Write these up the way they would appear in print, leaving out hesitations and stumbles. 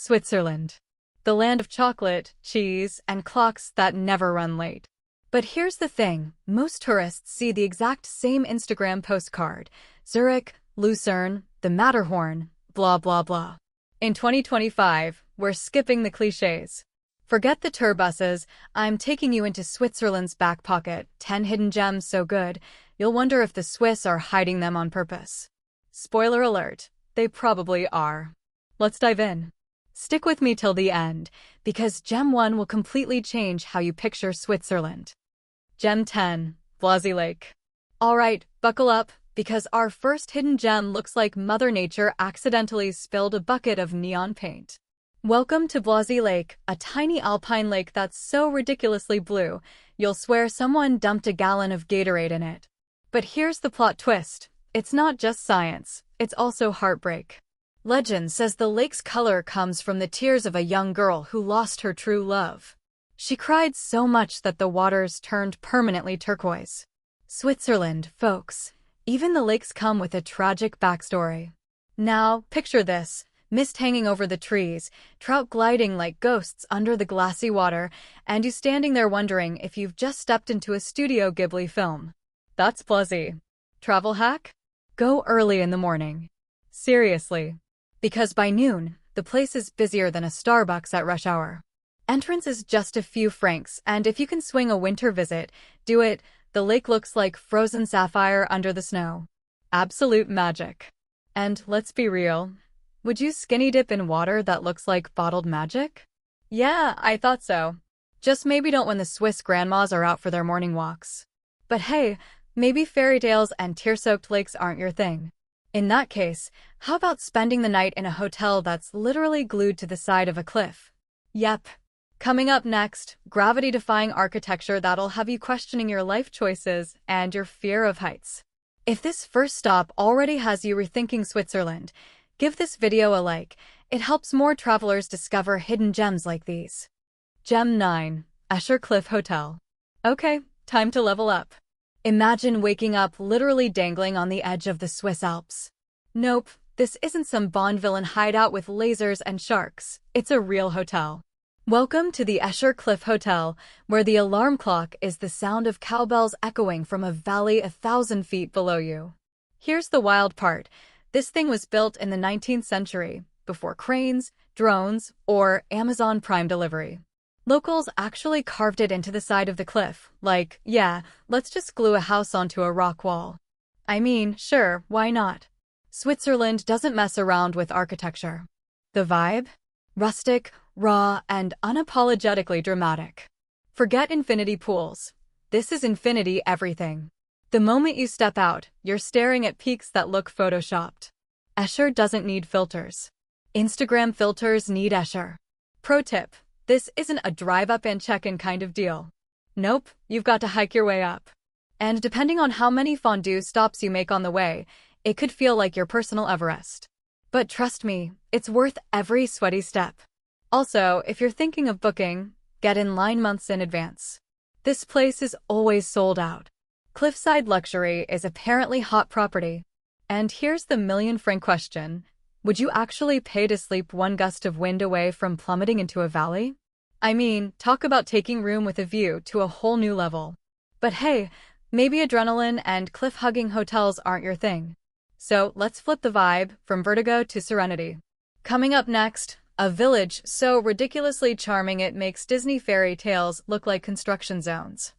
Switzerland. The land of chocolate, cheese, and clocks that never run late. But here's the thing, most tourists see the exact same Instagram postcard. Zurich, Lucerne, the Matterhorn, blah blah blah. In 2025, we're skipping the clichés. Forget the tour buses, I'm taking you into Switzerland's back pocket, 10 hidden gems so good, you'll wonder if the Swiss are hiding them on purpose. Spoiler alert, they probably are. Let's dive in. Stick with me till the end, because Gem 1 will completely change how you picture Switzerland. Gem 10, Blasey Lake. Alright, buckle up, because our first hidden gem looks like Mother Nature accidentally spilled a bucket of neon paint. Welcome to Blasey Lake, a tiny alpine lake that's so ridiculously blue, you'll swear someone dumped a gallon of Gatorade in it. But here's the plot twist. It's not just science, it's also heartbreak. Legend says the lake's color comes from the tears of a young girl who lost her true love. She cried so much that the waters turned permanently turquoise. Switzerland, folks. Even the lakes come with a tragic backstory. Now, picture this. Mist hanging over the trees, trout gliding like ghosts under the glassy water, and you standing there wondering if you've just stepped into a Studio Ghibli film. That's Blasey. Travel hack? Go early in the morning. Seriously. Because by noon, the place is busier than a Starbucks at rush hour. Entrance is just a few francs, and if you can swing a winter visit, do it. The lake looks like frozen sapphire under the snow. Absolute magic. And let's be real. Would you skinny dip in water that looks like bottled magic? Yeah, I thought so. Just maybe don't when the Swiss grandmas are out for their morning walks. But hey, maybe fairy tales and tear-soaked lakes aren't your thing. In that case, how about spending the night in a hotel that's literally glued to the side of a cliff? Yep. Coming up next, gravity-defying architecture that'll have you questioning your life choices and your fear of heights. If this first stop already has you rethinking Switzerland, give this video a like. It helps more travelers discover hidden gems like these. Gem 9, Escher Cliff Hotel. Okay, time to level up. Imagine waking up literally dangling on the edge of the Swiss Alps. Nope, this isn't some Bond villain hideout with lasers and sharks. It's a real hotel. Welcome to the Escher Cliff Hotel, where the alarm clock is the sound of cowbells echoing from a valley 1,000 feet below you. Here's the wild part. This thing was built in the 19th century, before cranes, drones, or Amazon Prime delivery. Locals actually carved it into the side of the cliff, like, yeah, let's just glue a house onto a rock wall. I mean, sure, why not? Switzerland doesn't mess around with architecture. The vibe? Rustic, raw, and unapologetically dramatic. Forget infinity pools. This is infinity everything. The moment you step out, you're staring at peaks that look photoshopped. Escher doesn't need filters. Instagram filters need Escher. Pro tip. This isn't a drive up and check-in kind of deal. Nope, you've got to hike your way up. And depending on how many fondue stops you make on the way, it could feel like your personal Everest. But trust me, it's worth every sweaty step. Also, if you're thinking of booking, get in line months in advance. This place is always sold out. Cliffside luxury is apparently hot property. And here's the million-franc question. Would you actually pay to sleep one gust of wind away from plummeting into a valley? I mean, talk about taking room with a view to a whole new level. But hey, maybe adrenaline and cliff-hugging hotels aren't your thing. So let's flip the vibe from vertigo to serenity. Coming up next, a village so ridiculously charming it makes Disney fairy tales look like construction zones.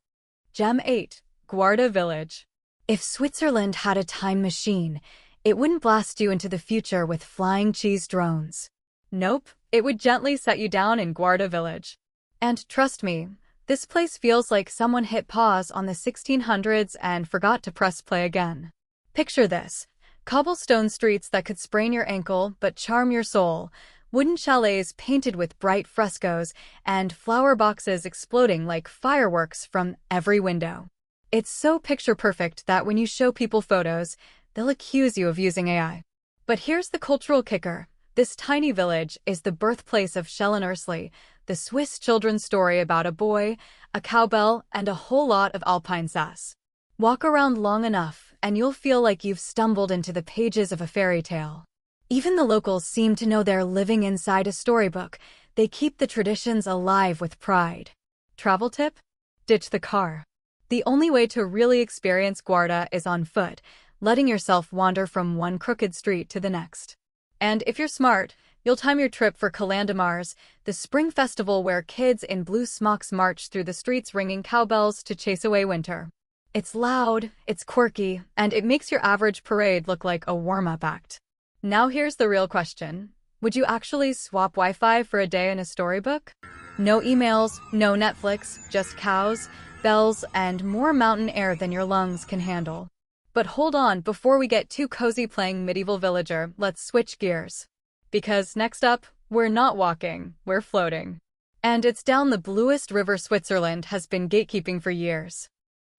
Gem 8, Guarda Village. If Switzerland had a time machine, it wouldn't blast you into the future with flying cheese drones. Nope, it would gently set you down in Guarda Village. And trust me, this place feels like someone hit pause on the 1600s and forgot to press play again. Picture this. Cobblestone streets that could sprain your ankle but charm your soul, wooden chalets painted with bright frescoes, and flower boxes exploding like fireworks from every window. It's so picture-perfect that when you show people photos, they'll accuse you of using AI. But here's the cultural kicker. This tiny village is the birthplace of Shell and Ursli, the Swiss children's story about a boy, a cowbell, and a whole lot of alpine sass. Walk around long enough, and you'll feel like you've stumbled into the pages of a fairy tale. Even the locals seem to know they're living inside a storybook. They keep the traditions alive with pride. Travel tip? Ditch the car. The only way to really experience Guarda is on foot, letting yourself wander from one crooked street to the next. And if you're smart, you'll time your trip for Calandamars, the spring festival where kids in blue smocks march through the streets ringing cowbells to chase away winter. It's loud, it's quirky, and it makes your average parade look like a warm-up act. Now here's the real question. Would you actually swap Wi-Fi for a day in a storybook? No emails, no Netflix, just cows, bells, and more mountain air than your lungs can handle. But hold on, before we get too cozy playing medieval villager, let's switch gears. Because next up, we're not walking, we're floating. And it's down the bluest river Switzerland has been gatekeeping for years.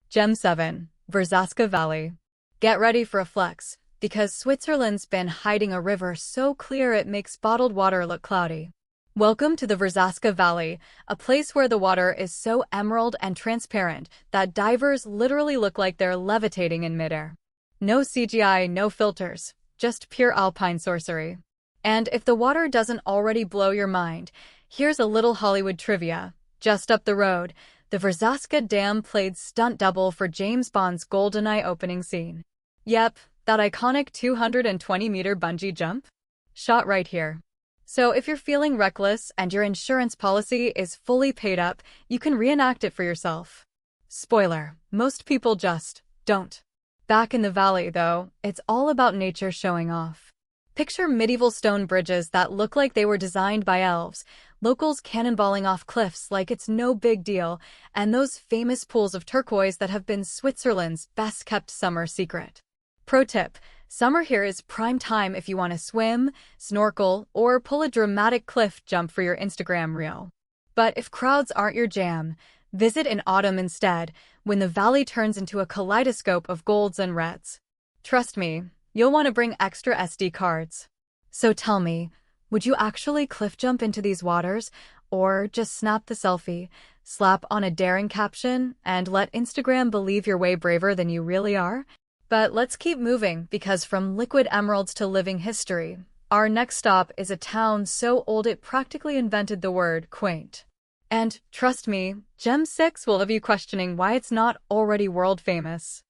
Gem 7, Verzasca Valley. Get ready for a flex, because Switzerland's been hiding a river so clear it makes bottled water look cloudy. Welcome to the Verzasca Valley, a place where the water is so emerald and transparent that divers literally look like they're levitating in midair. No CGI, no filters, just pure alpine sorcery. And if the water doesn't already blow your mind, here's a little Hollywood trivia. Just up the road, the Verzasca Dam played stunt double for James Bond's GoldenEye opening scene. Yep, that iconic 220-meter bungee jump? Shot right here. So if you're feeling reckless and your insurance policy is fully paid up, you can reenact it for yourself. Spoiler, most people just don't. Back in the valley, though, it's all about nature showing off. Picture medieval stone bridges that look like they were designed by elves, locals cannonballing off cliffs like it's no big deal, and those famous pools of turquoise that have been Switzerland's best-kept summer secret. Pro tip: summer here is prime time if you want to swim, snorkel, or pull a dramatic cliff jump for your Instagram reel. But if crowds aren't your jam, visit in autumn instead, when the valley turns into a kaleidoscope of golds and reds. Trust me, you'll want to bring extra SD cards. So tell me, would you actually cliff jump into these waters, or just snap the selfie, slap on a daring caption, and let Instagram believe you're way braver than you really are? But let's keep moving, because from liquid emeralds to living history, our next stop is a town so old it practically invented the word quaint. And trust me, Gem 6 will have you questioning why it's not already world famous.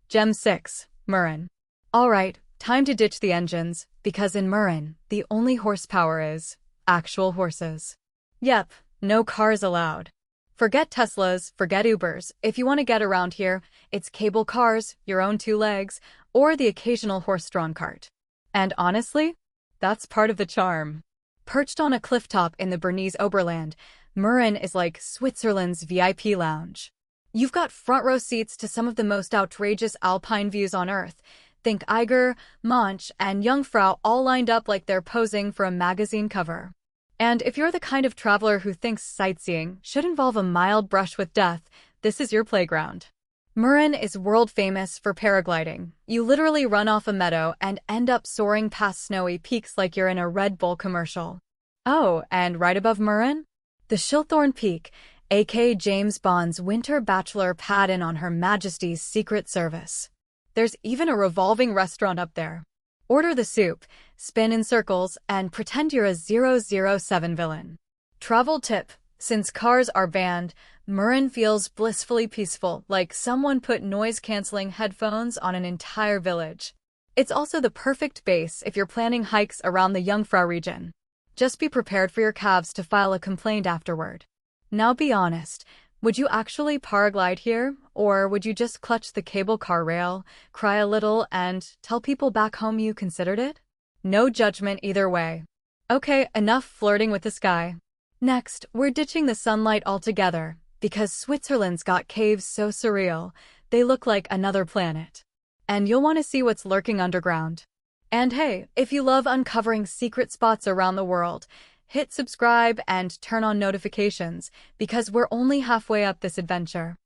Gem 6, Murren. Alright, time to ditch the engines, because in Murren, the only horsepower is actual horses. Yep, no cars allowed. Forget Teslas, forget Ubers. If you want to get around here, it's cable cars, your own 2 legs, or the occasional horse-drawn cart. And honestly, that's part of the charm. Perched on a clifftop in the Bernese Oberland, Murren is like Switzerland's VIP lounge. You've got front-row seats to some of the most outrageous alpine views on Earth. Think Eiger, Monch, and Jungfrau all lined up like they're posing for a magazine cover. And if you're the kind of traveler who thinks sightseeing should involve a mild brush with death, this is your playground. Murren is world famous for paragliding. You literally run off a meadow and end up soaring past snowy peaks like you're in a Red Bull commercial. Oh, and right above Murren? The Schilthorn Peak, aka James Bond's winter bachelor pad-in on Her Majesty's Secret Service. There's even a revolving restaurant up there. Order the soup, spin in circles, and pretend you're a 007 villain. Travel tip: since cars are banned, Murren feels blissfully peaceful, like someone put noise-canceling headphones on an entire village. It's also the perfect base if you're planning hikes around the Jungfrau region. Just be prepared for your calves to file a complaint afterward. Now be honest, would you actually paraglide here, or would you just clutch the cable car rail, cry a little, and tell people back home you considered it? No judgment either way. Okay, enough flirting with the sky. Next, we're ditching the sunlight altogether, because Switzerland's got caves so surreal, they look like another planet. And you'll want to see what's lurking underground. And hey, if you love uncovering secret spots around the world, hit subscribe and turn on notifications, because we're only halfway up this adventure.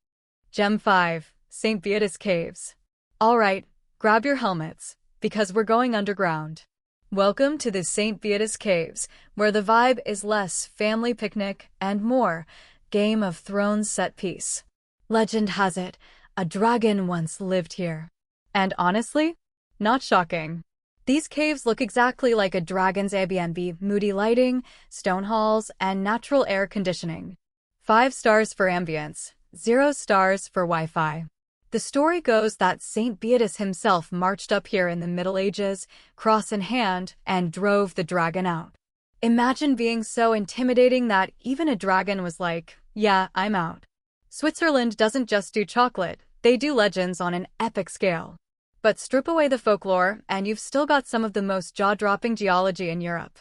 Gem 5, St. Beatus Caves. Alright, grab your helmets, because we're going underground. Welcome to the St. Beatus Caves, where the vibe is less family picnic and more Game of Thrones set piece. Legend has it, a dragon once lived here. And honestly, not shocking. These caves look exactly like a dragon's Airbnb, moody lighting, stone halls, and natural air conditioning. 5 stars for ambience, 0 stars for Wi-Fi. The story goes that Saint Beatus himself marched up here in the Middle Ages, cross in hand, and drove the dragon out. Imagine being so intimidating that even a dragon was like, yeah, I'm out. Switzerland doesn't just do chocolate, they do legends on an epic scale. But strip away the folklore, and you've still got some of the most jaw-dropping geology in Europe.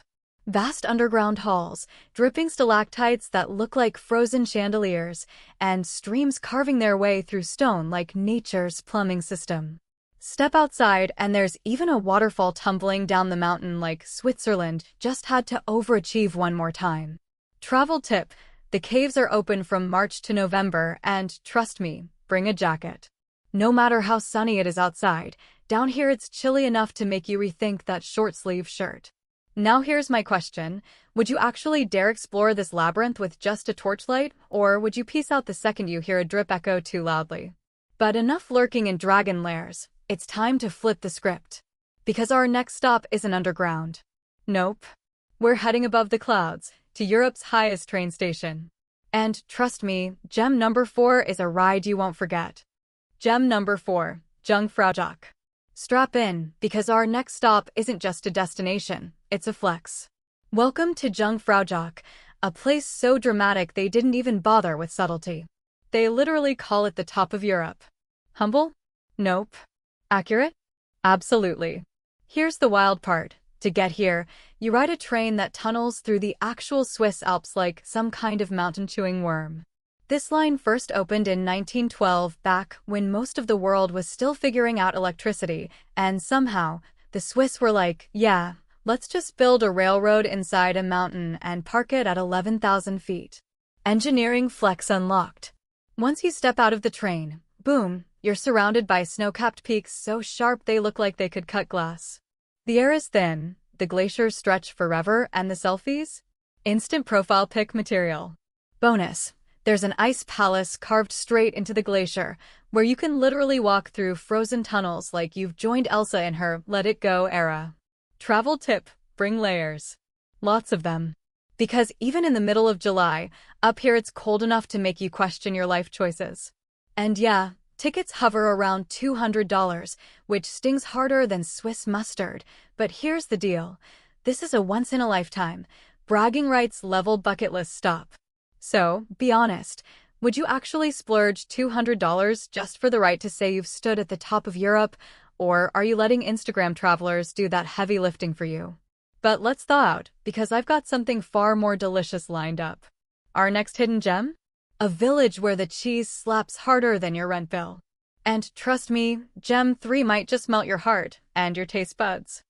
Vast underground halls, dripping stalactites that look like frozen chandeliers, and streams carving their way through stone like nature's plumbing system. Step outside, and there's even a waterfall tumbling down the mountain like Switzerland just had to overachieve one more time. Travel tip: the caves are open from March to November, and trust me, bring a jacket. No matter how sunny it is outside, down here it's chilly enough to make you rethink that short-sleeve shirt. Now here's my question. Would you actually dare explore this labyrinth with just a torchlight, or would you peace out the second you hear a drip echo too loudly? But enough lurking in dragon lairs. It's time to flip the script. Because our next stop isn't underground. Nope. We're heading above the clouds, to Europe's highest train station. And trust me, gem number 4 is a ride you won't forget. Gem number 4, Jungfraujoch. Strap in, because our next stop isn't just a destination, it's a flex. Welcome to Jungfraujoch, a place so dramatic they didn't even bother with subtlety. They literally call it the top of Europe. Humble? Nope. Accurate? Absolutely. Here's the wild part. To get here, you ride a train that tunnels through the actual Swiss Alps like some kind of mountain-chewing worm. This line first opened in 1912, back when most of the world was still figuring out electricity, and somehow, the Swiss were like, yeah, let's just build a railroad inside a mountain and park it at 11,000 feet. Engineering flex unlocked. Once you step out of the train, boom, you're surrounded by snow-capped peaks so sharp they look like they could cut glass. The air is thin, the glaciers stretch forever, and the selfies? Instant profile pic material. Bonus. There's an ice palace carved straight into the glacier, where you can literally walk through frozen tunnels like you've joined Elsa in her Let It Go era. Travel tip: bring layers. Lots of them. Because even in the middle of July, up here it's cold enough to make you question your life choices. And yeah, tickets hover around $200, which stings harder than Swiss mustard. But here's the deal. This is a once-in-a-lifetime, bragging rights level bucket list stop. So, be honest, would you actually splurge $200 just for the right to say you've stood at the top of Europe, or are you letting Instagram travelers do that heavy lifting for you? But let's thaw out, because I've got something far more delicious lined up. Our next hidden gem? A village where the cheese slaps harder than your rent bill. And trust me, gem 3 might just melt your heart and your taste buds.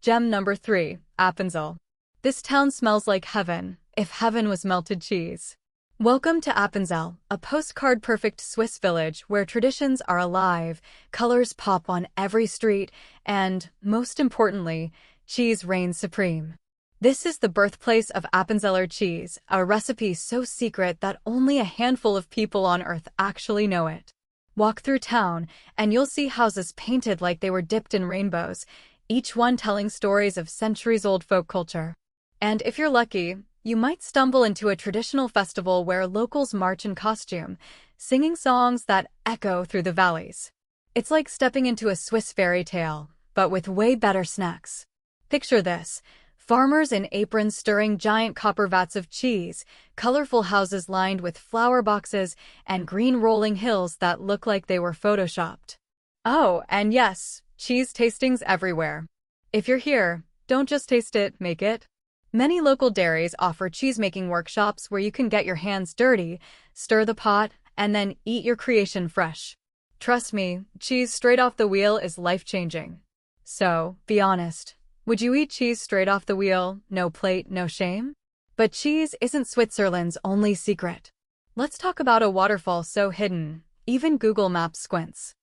Gem number 3, Appenzell. This town smells like heaven, if heaven was melted cheese. Welcome to Appenzell, a postcard-perfect Swiss village where traditions are alive, colors pop on every street, and, most importantly, cheese reigns supreme. This is the birthplace of Appenzeller cheese, a recipe so secret that only a handful of people on Earth actually know it. Walk through town, and you'll see houses painted like they were dipped in rainbows, each one telling stories of centuries-old folk culture. And if you're lucky, you might stumble into a traditional festival where locals march in costume, singing songs that echo through the valleys. It's like stepping into a Swiss fairy tale, but with way better snacks. Picture this: farmers in aprons stirring giant copper vats of cheese, colorful houses lined with flower boxes, and green rolling hills that look like they were photoshopped. Oh, and yes, cheese tastings everywhere. If you're here, don't just taste it, make it. Many local dairies offer cheesemaking workshops where you can get your hands dirty, stir the pot, and then eat your creation fresh. Trust me, cheese straight off the wheel is life-changing. So, be honest. Would you eat cheese straight off the wheel, no plate, no shame? But cheese isn't Switzerland's only secret. Let's talk about a waterfall so hidden, even Google Maps squints.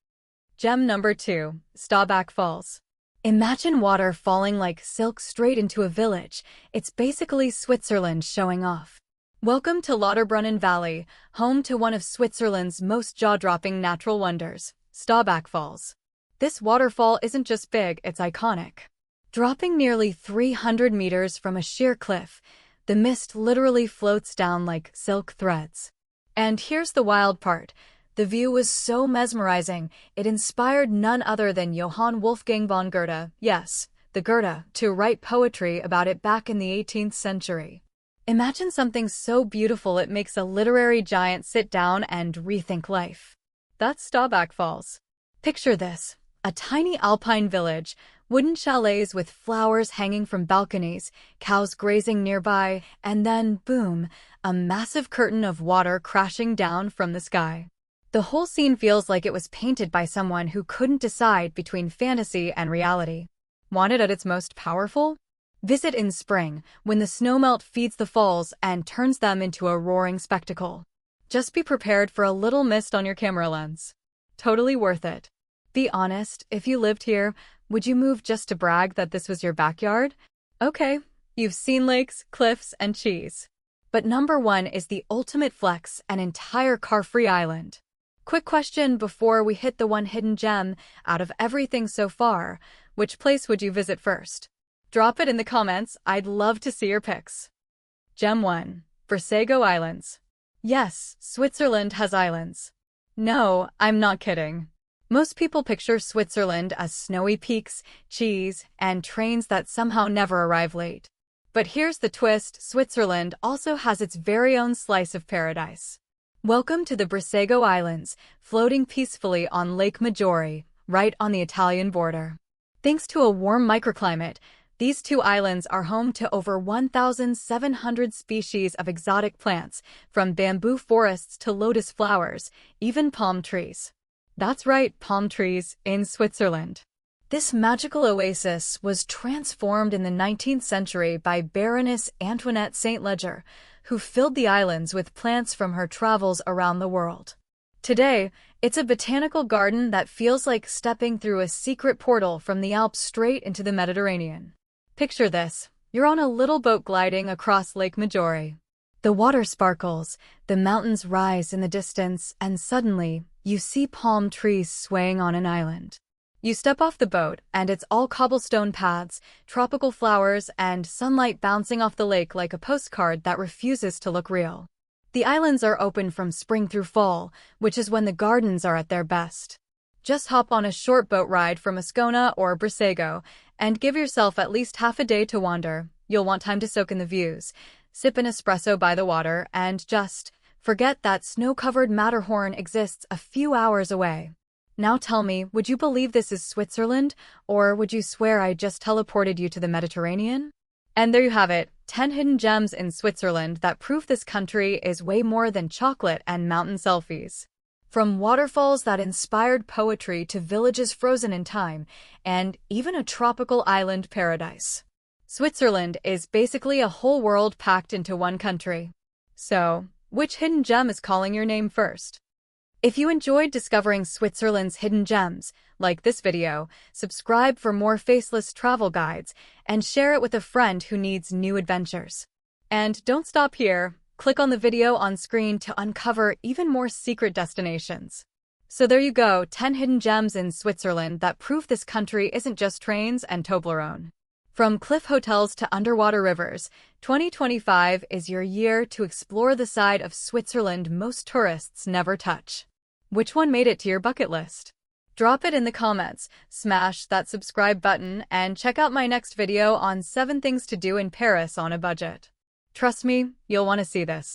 Gem number 2, Staubach Falls. Imagine water falling like silk straight into a village. It's basically Switzerland showing off. Welcome to Lauterbrunnen Valley, home to one of Switzerland's most jaw-dropping natural wonders, Staubach Falls. This waterfall isn't just big, it's iconic. Dropping nearly 300 meters from a sheer cliff, the mist literally floats down like silk threads. And here's the wild part. The view was so mesmerizing, it inspired none other than Johann Wolfgang von Goethe, yes, the Goethe, to write poetry about it back in the 18th century. Imagine something so beautiful it makes a literary giant sit down and rethink life. That's Staubach Falls. Picture this, a tiny alpine village, wooden chalets with flowers hanging from balconies, cows grazing nearby, and then, boom, a massive curtain of water crashing down from the sky. The whole scene feels like it was painted by someone who couldn't decide between fantasy and reality. Want it at its most powerful? Visit in spring, when the snowmelt feeds the falls and turns them into a roaring spectacle. Just be prepared for a little mist on your camera lens. Totally worth it. Be honest, if you lived here, would you move just to brag that this was your backyard? Okay, you've seen lakes, cliffs, and cheese. But number one is the ultimate flex, an entire car-free island. Quick question before we hit the one hidden gem. Out of everything so far, which place would you visit first? Drop it in the comments, I'd love to see your pics. Gem 1. Brissago Islands. Yes, Switzerland has islands. No, I'm not kidding. Most people picture Switzerland as snowy peaks, cheese, and trains that somehow never arrive late. But here's the twist, Switzerland also has its very own slice of paradise. Welcome to the Brissago Islands, floating peacefully on Lake Maggiore, right on the Italian border. Thanks to a warm microclimate, these two islands are home to over 1,700 species of exotic plants, from bamboo forests to lotus flowers, even palm trees. That's right, palm trees in Switzerland. This magical oasis was transformed in the 19th century by Baroness Antoinette St. Leger, who filled the islands with plants from her travels around the world. Today, it's a botanical garden that feels like stepping through a secret portal from the Alps straight into the Mediterranean. Picture this, you're on a little boat gliding across Lake Maggiore. The water sparkles, the mountains rise in the distance, and suddenly, you see palm trees swaying on an island. You step off the boat, and it's all cobblestone paths, tropical flowers, and sunlight bouncing off the lake like a postcard that refuses to look real. The islands are open from spring through fall, which is when the gardens are at their best. Just hop on a short boat ride from Ascona or Brissago, and give yourself at least half a day to wander. You'll want time to soak in the views, sip an espresso by the water, and just forget that snow-covered Matterhorn exists a few hours away. Now tell me, would you believe this is Switzerland, or would you swear I just teleported you to the Mediterranean? And there you have it, 10 hidden gems in Switzerland that prove this country is way more than chocolate and mountain selfies. From waterfalls that inspired poetry to villages frozen in time, and even a tropical island paradise. Switzerland is basically a whole world packed into one country. So, which hidden gem is calling your name first? If you enjoyed discovering Switzerland's hidden gems, like this video, subscribe for more faceless travel guides, and share it with a friend who needs new adventures. And don't stop here, click on the video on screen to uncover even more secret destinations. So there you go, 10 hidden gems in Switzerland that prove this country isn't just trains and Toblerone. From cliff hotels to underwater rivers, 2025 is your year to explore the side of Switzerland most tourists never touch. Which one made it to your bucket list? Drop it in the comments, smash that subscribe button, and check out my next video on 7 things to do in Paris on a budget. Trust me, you'll want to see this.